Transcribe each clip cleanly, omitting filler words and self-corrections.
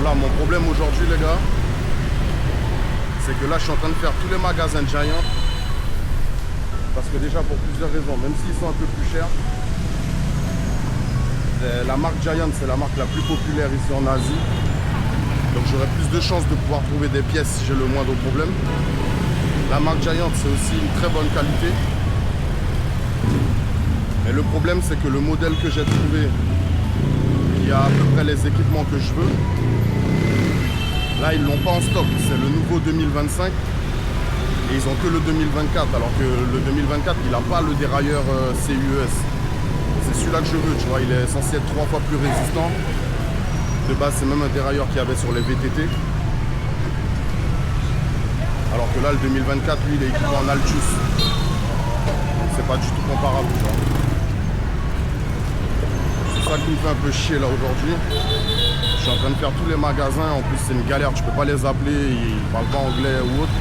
Voilà, mon problème aujourd'hui, les gars, c'est que là, je suis en train de faire tous les magasins Giant. Parce que déjà, pour plusieurs raisons, même s'ils sont un peu plus chers, la marque Giant, c'est la marque la plus populaire ici en Asie. Donc j'aurai plus de chances de pouvoir trouver des pièces si j'ai le moindre problème. La marque Giant, c'est aussi une très bonne qualité. Mais le problème, c'est que le modèle que j'ai trouvé, qui a à peu près les équipements que je veux, là, ils l'ont pas en stock. C'est le nouveau 2025. Et ils ont que le 2024. Alors que le 2024, il n'a pas le dérailleur CUES. C'est celui-là que je veux, tu vois. Il est censé être 3 fois plus résistant. De base, c'est même un dérailleur qu'il y avait sur les VTT. Alors que là, le 2024, lui, il est équipé en Altus. C'est pas du tout comparable, tu vois. C'est ça qui me fait un peu chier là aujourd'hui. Je suis en train de faire tous les magasins. En plus, c'est une galère. Tu peux pas les appeler. Ils parlent pas anglais ou autre.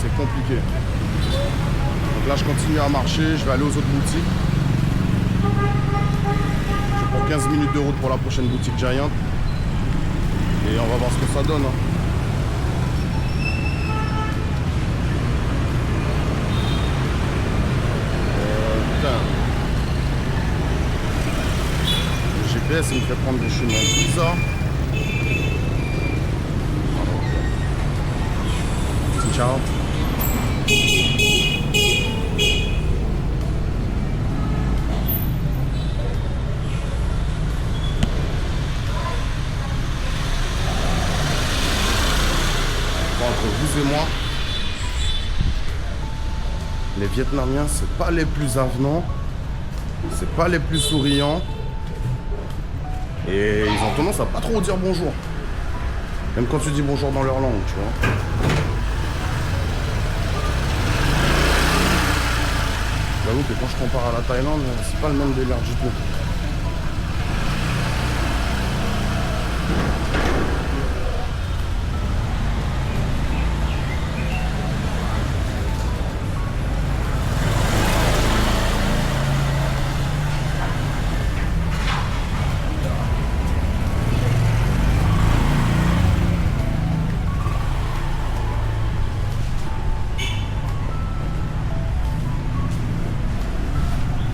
C'est compliqué. Donc là, je continue à marcher. Je vais aller aux autres boutiques. Je prends 15 minutes de route pour la prochaine boutique Giant. Et on va voir ce que ça donne. Hein. Putain. Le GPS, il me fait prendre des chemins bizarres. Ciao. Entre vous et moi, les Vietnamiens, c'est pas les plus avenants, c'est pas les plus souriants, et ils ont tendance à pas trop dire bonjour, même quand tu dis bonjour dans leur langue, tu vois. J'avoue que quand je compare à la Thaïlande, c'est pas le même délire du tout.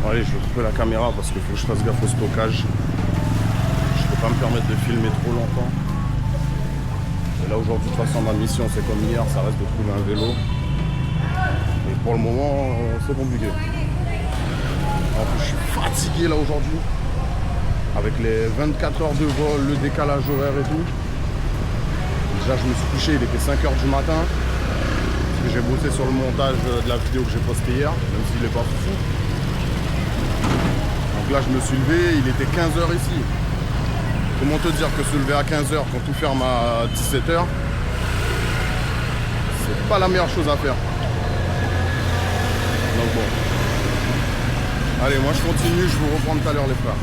Allez, je vais couper la caméra parce qu'il faut que je fasse gaffe au stockage. Je peux pas me permettre de filmer trop longtemps. Et là aujourd'hui, de toute façon, ma mission, c'est comme hier, ça reste de trouver un vélo. Et pour le moment, c'est compliqué. En plus, je suis fatigué là aujourd'hui. Avec les 24 heures de vol, le décalage horaire et tout. Déjà, je me suis couché, il était 5 h du matin. Parce que j'ai bossé sur le montage de la vidéo que j'ai postée hier, même s'il n'est pas fou. Donc là, je me suis levé, il était 15 h ici. Comment te dire que se lever à 15 h quand tout ferme à 17 h, c'est pas la meilleure chose à faire. Donc bon. Allez, moi je continue, je vous reprends tout à l'heure les frères.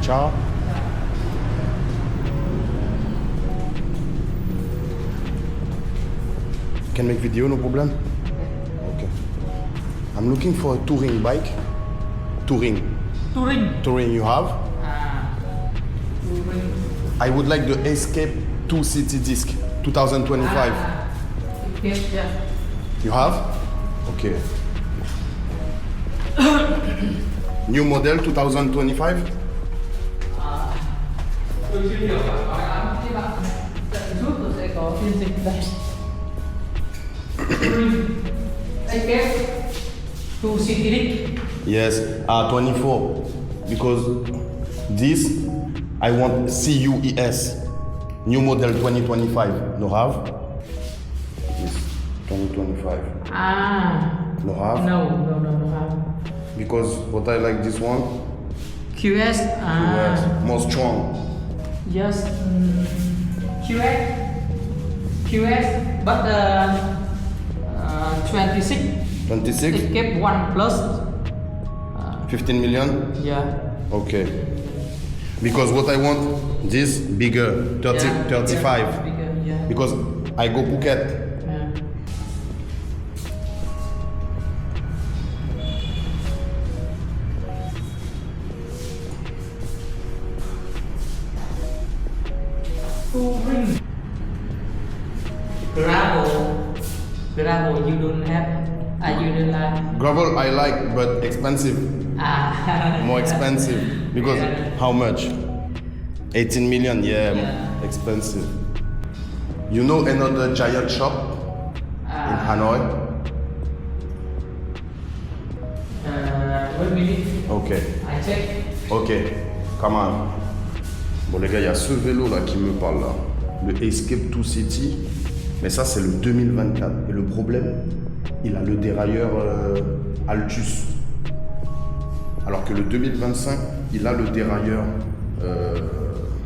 Ciao. Can make video, no problem. Okay. I'm looking for a touring bike. Touring. Touring you have? Touring. I would like the Escape 2 City Disc 2025. Yes, yeah. You have? Okay. New model 2025? Tôi chưa hiểu bạn nói lắm, các bạn tận rút tôi sẽ có phiên dịch đây. Escape to City Dick. Yes, 24. Because this, I want CUES. New model 2025. No have? Yes, 2025. No have? No have. Because what I like this one, QS. yes, more strong. Yes. QS. But 26. 26? Escape 1 plus. 15 million? Yeah. Okay. Because what I want, this bigger, 30, Yeah, 35. Bigger, yeah. Because I go Phuket. Yeah. Touring. Gravel, you don't have. You don't like. Gravel I like, but expensive. More expensive. Because Yeah. how much? 18 million, yeah, Yeah. expensive. You know another giant shop in Hanoi? Wait a minute. Ok, I check. ok, come on. Bon les gars, il y a ce vélo là qui me parle là. Le Escape 2 City. Mais ça c'est le 2024. Et le problème, il a le dérailleur Altus. Alors que le 2025, il a le dérailleur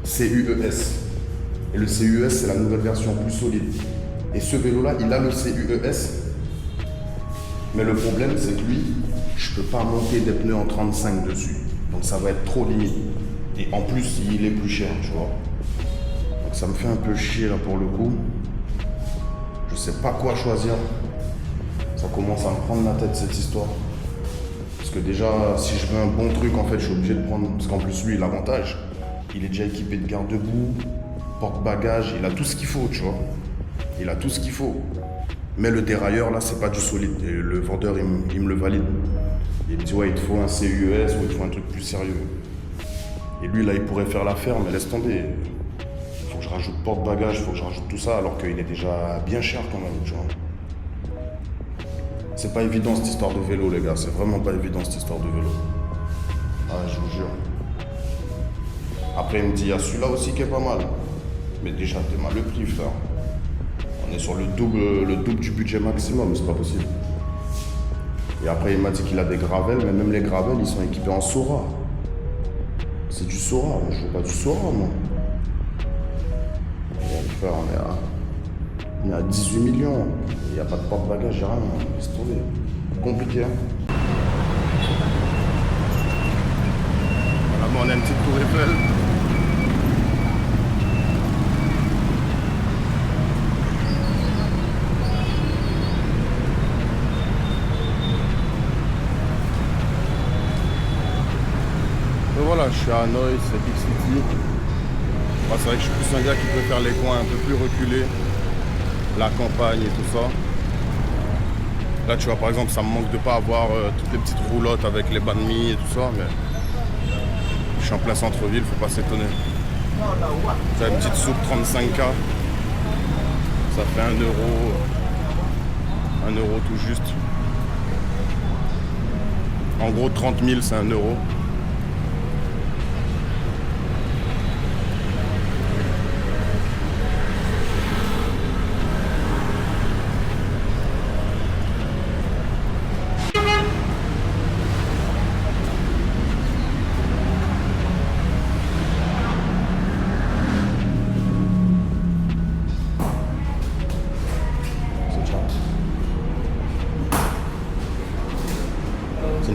CUES. Et le CUES, c'est la nouvelle version plus solide. Et ce vélo-là, il a le CUES. Mais le problème, c'est que lui, je peux pas monter des pneus en 35 dessus. Donc ça va être trop limite. Et en plus, il est plus cher, tu vois. Donc ça me fait un peu chier là pour le coup. Je sais pas quoi choisir. Ça commence à me prendre la tête cette histoire. Parce que déjà, si je veux un bon truc, en fait, je suis obligé de prendre... Parce qu'en plus, lui, l'avantage, il est déjà équipé de garde-boue, porte-bagages, il a tout ce qu'il faut, tu vois. Il a tout ce qu'il faut. Mais le dérailleur, là, c'est pas du solide. Et le vendeur, il me le valide. Il me dit, ouais, il te faut un CUES ou il te faut un truc plus sérieux. Et lui, là, il pourrait faire l'affaire, mais laisse tomber. Faut que je rajoute porte-bagages, faut que je rajoute tout ça, alors qu'il est déjà bien cher quand même, tu vois. C'est pas évident cette histoire de vélo, les gars. C'est vraiment pas évident cette histoire de vélo. Ah, je vous jure. Après, il me dit, il y a celui-là aussi qui est pas mal. Mais déjà, t'es mal le prix, frère. On est sur le double du budget maximum, c'est pas possible. Et après, il m'a dit qu'il a des gravels, mais même les gravels, ils sont équipés en Sora. C'est du Sora. Moi, je veux pas du Sora, moi. Et frère, on est à 18 millions. Il n'y a pas de porte-bagages, il n'y a rien. Laisse tomber. Compliqué, hein. Voilà, bon, on a une petite tour Eiffel. Et voilà, je suis à Hanoï, c'est Big City. Moi, c'est vrai que je suis plus un gars qui peut faire les coins un peu plus reculés. La campagne et tout ça. Là, tu vois, par exemple, ça me manque de pas avoir toutes les petites roulottes avec les banh mi et tout ça, mais je suis en plein centre-ville, faut pas s'étonner. Ça, une petite soupe 35K, ça fait 1 euro, 1 euro tout juste. En gros, 30 000, c'est 1 euro.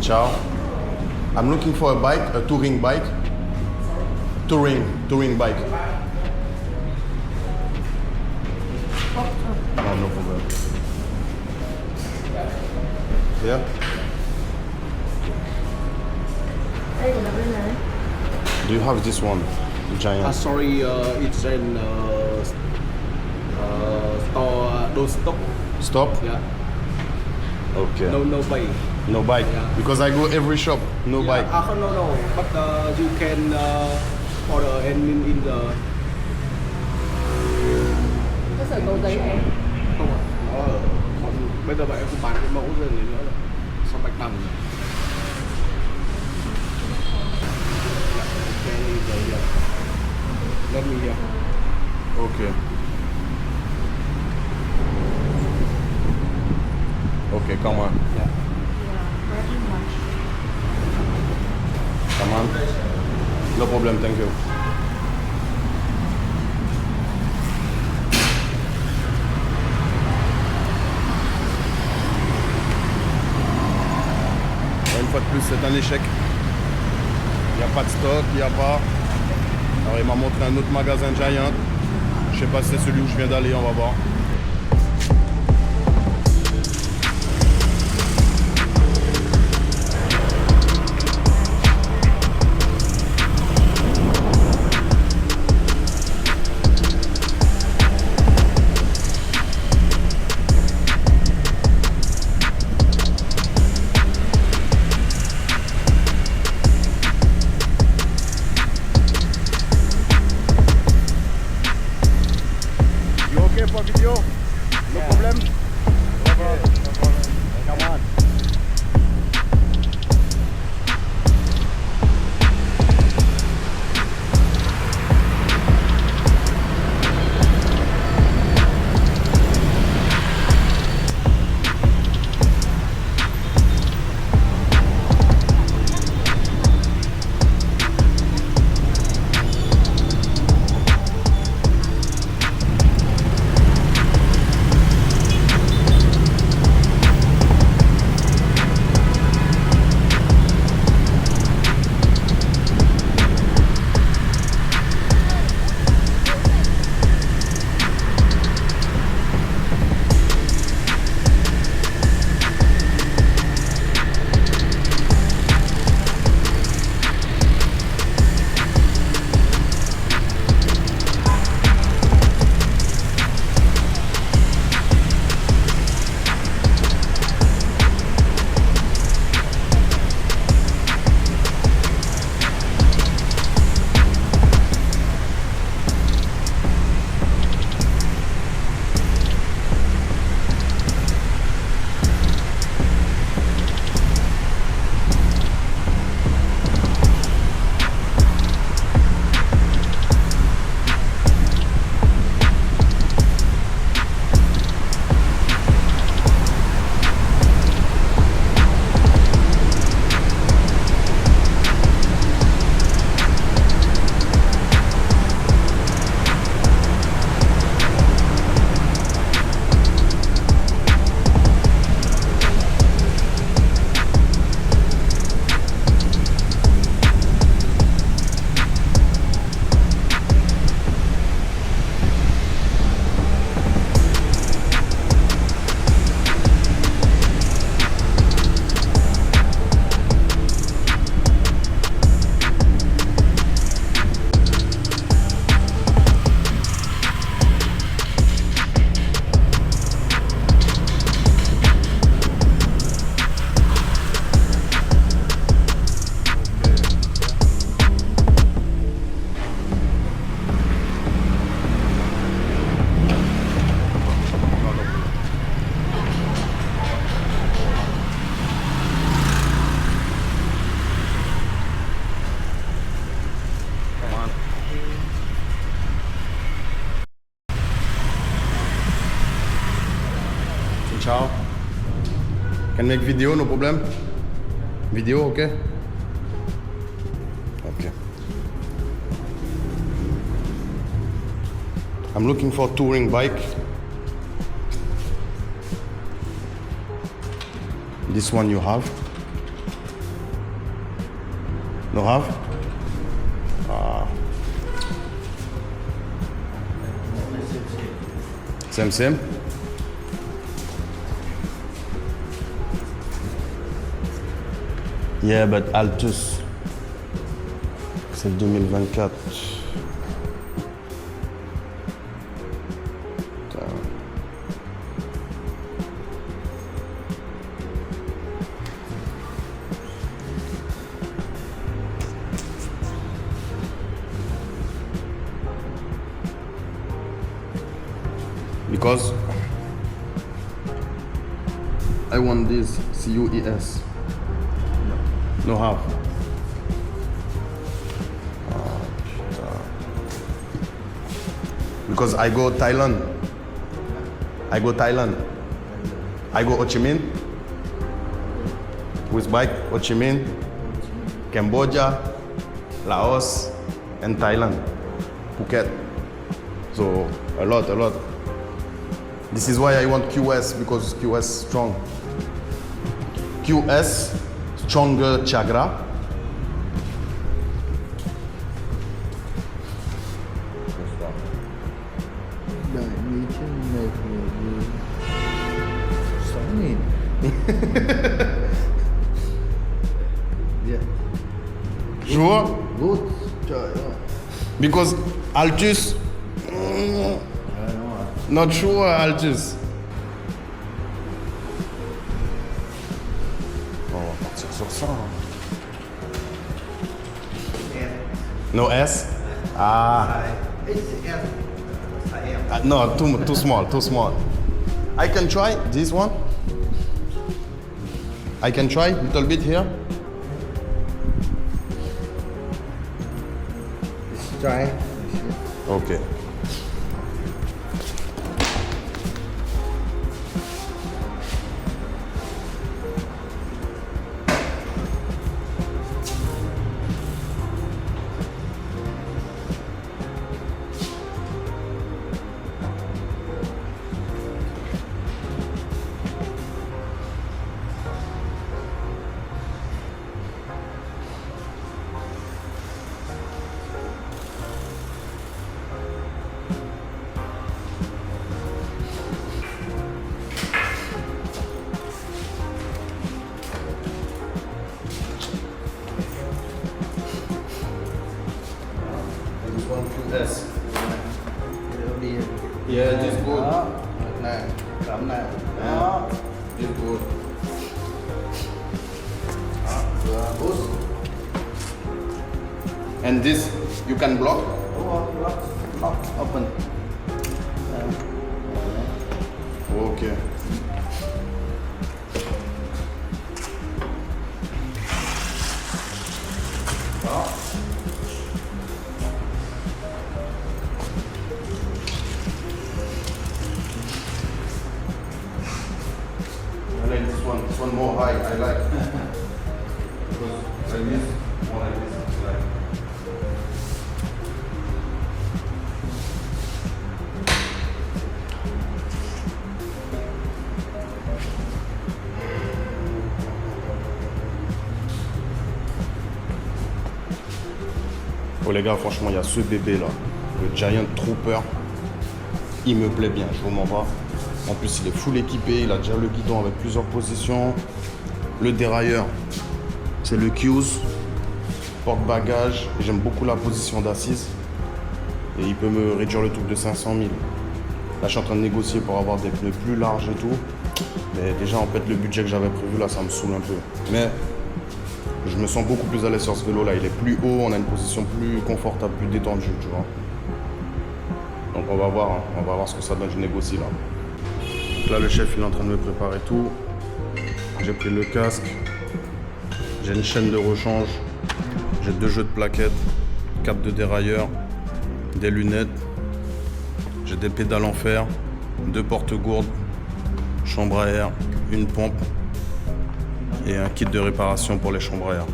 Ciao. I'm looking for a bike, a touring bike. Touring bike. No problem. Yeah. Do you have this one, giant? Sorry, it's in store. Don't stop. Stop. Yeah. Okay. No buy. No bike. Yeah. Because I go every shop. No Yeah. bike. No. But you can order and in the. Có sợi cầu giấy này. Không ạ. Nó ở bây giờ bạn em cũng bán cái mẫu rồi nữa là sau bạch tầm. Let me here. Okay. Okay, come on. Yeah. Come on. No problem, thank you. Une fois de plus, c'est un échec. Il n'y a pas de stock, il n'y a pas. Alors il m'a montré un autre magasin Giant. Je sais pas si c'est celui où je viens d'aller, on va voir. Okay for video? No problem? Come on. Ciao. Can make video, no problem? Video, okay? Okay. I'm looking for a touring bike. This one you have? No have? Same. Yeah, but Altus. C'est le 2024. Putain. Because I want this CUES. No half. Because I go Thailand. I go Ho Chi Minh with bike. Ho Chi Minh, Cambodia, Laos, and Thailand. Phuket. So a lot. This is why I want QS, because QS strong. QS stronger Chagra. Đợi mi trên này thì 6.000. Yeah. Sure? Good. Trời ơi. Because Altus, not sure Altus. On va partir sur ça. No S? Ah. No, too small. I can try this one. I can try a little bit here. Let's try. Okay. This one QS. It'll be Yeah, this good. đó. Nè, cắm nè. Đó. This good. Vừa boost. And this you can block. Đúng không? Lock open. Okay. Đó. I like this one more high. I like because like this, more like this. Like. Oh les gars, franchement, il y a ce bébé là, le Giant Trooper. Il me plaît bien, je vous mens pas. En plus, il est full équipé, il a déjà le guidon avec plusieurs positions. Le dérailleur, c'est le Q's, porte-bagages. J'aime beaucoup la position d'assise. Et il peut me réduire le truc de 500 000. Là, je suis en train de négocier pour avoir des pneus plus larges et tout. Mais déjà, en fait, le budget que j'avais prévu, là, ça me saoule un peu. Mais je me sens beaucoup plus à l'aise sur ce vélo-là. Il est plus haut, on a une position plus confortable, plus détendue, tu vois. Donc, on va voir ce que ça donne. Je négocie, là. Donc là, le chef, il est en train de me préparer tout. J'ai pris le casque. J'ai une chaîne de rechange. J'ai 2 jeux de plaquettes, 4 de dérailleur, des lunettes. J'ai des pédales en fer, 2 porte-gourdes, chambre à air, une pompe et un kit de réparation pour les chambres à air.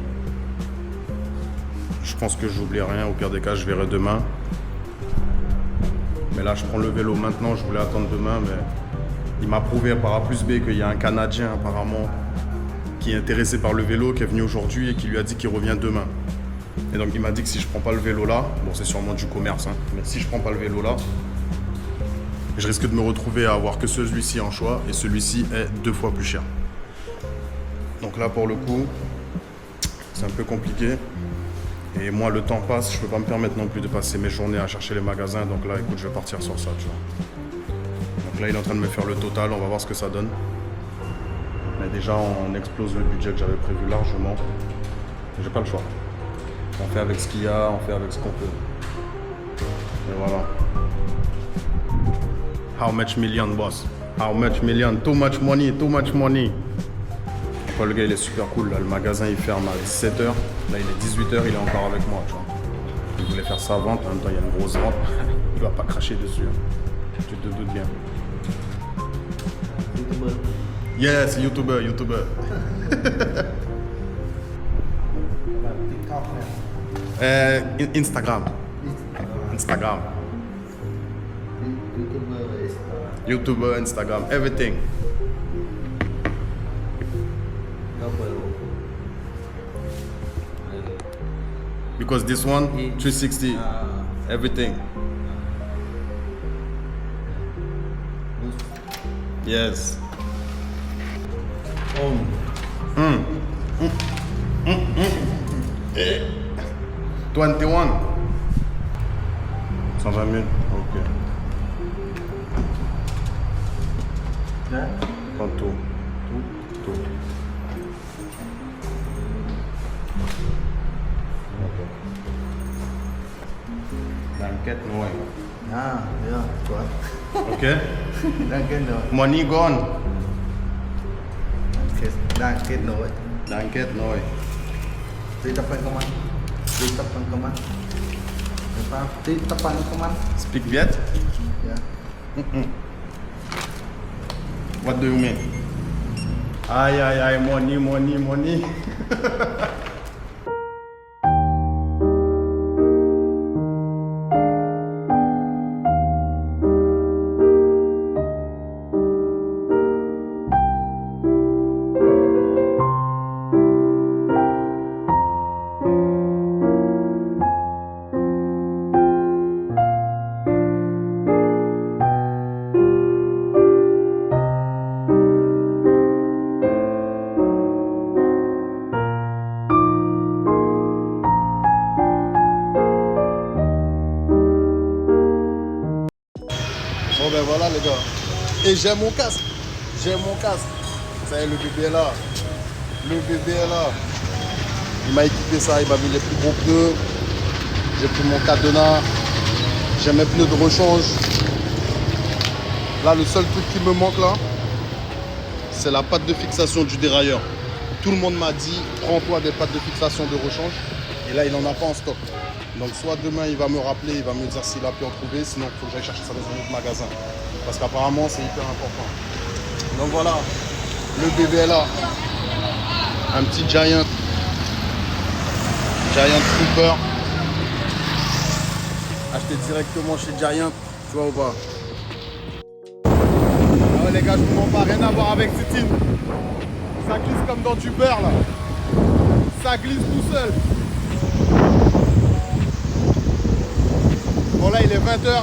Je pense que j'oublie rien. Au pire des cas, je verrai demain. Mais là, je prends le vélo maintenant. Je voulais attendre demain, mais il m'a prouvé par A plus B qu'il y a un Canadien apparemment qui est intéressé par le vélo, qui est venu aujourd'hui et qui lui a dit qu'il revient demain. Et donc il m'a dit que si je prends pas le vélo là, bon c'est sûrement du commerce, hein, mais si je prends pas le vélo là, je risque de me retrouver à avoir que celui-ci en choix et celui-ci est 2 fois plus cher. Donc là pour le coup, c'est un peu compliqué. Et moi, le temps passe, je peux pas me permettre non plus de passer mes journées à chercher les magasins. Donc là, écoute, je vais partir sur ça, tu vois. Donc là, il est en train de me faire le total, on va voir ce que ça donne. Mais déjà, on explose le budget que j'avais prévu largement. J'ai pas le choix. On fait avec ce qu'il y a, on fait avec ce qu'on peut. Et voilà. How much million, boss? How much million? Too much money, too much money. Après, le gars, il est super cool. Là, le magasin, il ferme à 17h. Là, il est 18h, il est encore avec moi, tu vois. Il voulait faire sa vente. En même temps, il y a une grosse vente. Il va pas cracher dessus. Tu te doutes bien. YouTuber. Yes, YouTuber, YouTuber. TikTok nè. Instagram. Instagram. YouTuber và Instagram. YouTuber, Instagram, everything. Double. Because this one, 360, everything. Yes. 21. 120 000. Ok. Đấy. Prends tout. Tout. Blanket noy. À, được. Chuẩn. Ok. Đang kết nối. Money gone. Đang kết nối. Blanket noy. Titapan kaman. Titapan kaman. Apa? Titapan kaman. Speak Viet? Yeah. What do you mean? Aïe, money. Bon ben voilà les gars. Et j'ai mon casque. Ça y est, le bébé est là. Il m'a équipé ça, il m'a mis les plus gros pneus. J'ai pris mon cadenas. J'ai mes pneus de rechange. Là, le seul truc qui me manque là, c'est la patte de fixation du dérailleur. Tout le monde m'a dit, prends-toi des pattes de fixation de rechange. Et là, il n'en a pas en stock. Donc soit demain, il va me rappeler, il va me dire s'il a pu en trouver. Sinon, il faut que j'aille chercher ça dans un autre magasin. Parce qu'apparemment, c'est hyper important. Donc voilà, le bébé est là. Un petit Giant Trooper. Acheté directement chez Giant, tu vois ou pas? Ah ouais les gars, je vous mens pas, rien à voir avec Citine. Ça glisse comme dans du beurre là. Ça glisse tout seul. Bon là il est 20h.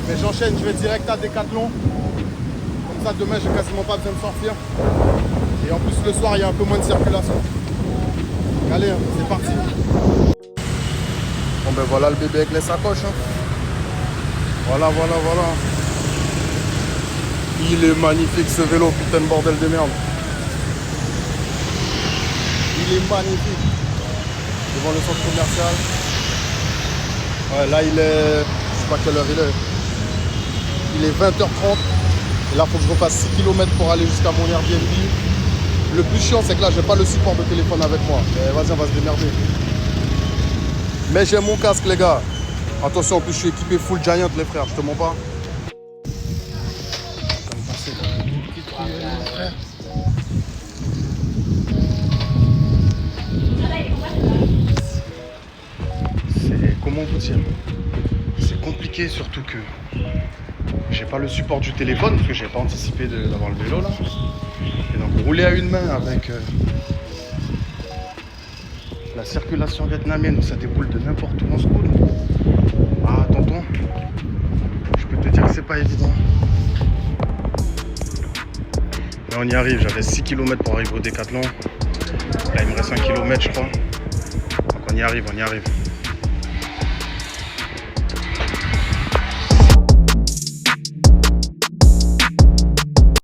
Mais j'enchaîne, je vais direct à Decathlon. Comme ça demain j'ai quasiment pas besoin de sortir. Et en plus le soir il y a un peu moins de circulation. Allez, c'est parti. Bon ben voilà le bébé avec les sacoches. Hein. Voilà. Il est magnifique ce vélo, putain de bordel de merde. Il est magnifique. Devant le centre commercial. Ouais, là il est... Je sais pas quelle heure il est. Il est 20h30. Et là il faut que je refasse 6 km pour aller jusqu'à mon Airbnb. Le plus chiant c'est que là j'ai pas le support de téléphone avec moi. Mais vas-y, on va se démerder. Mais j'ai mon casque les gars. Attention, en plus je suis équipé full Giant les frères, je te mens pas. C'est... Comment vous dire? C'est compliqué surtout que j'ai pas le support du téléphone parce que j'ai pas anticipé d'avoir le vélo là. Et donc rouler à une main avec la circulation vietnamienne où ça déboule de n'importe où en scooter. Ah tonton, je peux te dire que c'est pas évident. Mais on y arrive, j'avais 6 km pour arriver au Decathlon. Là, il me reste 1 km, je crois. Donc on y arrive, on y arrive.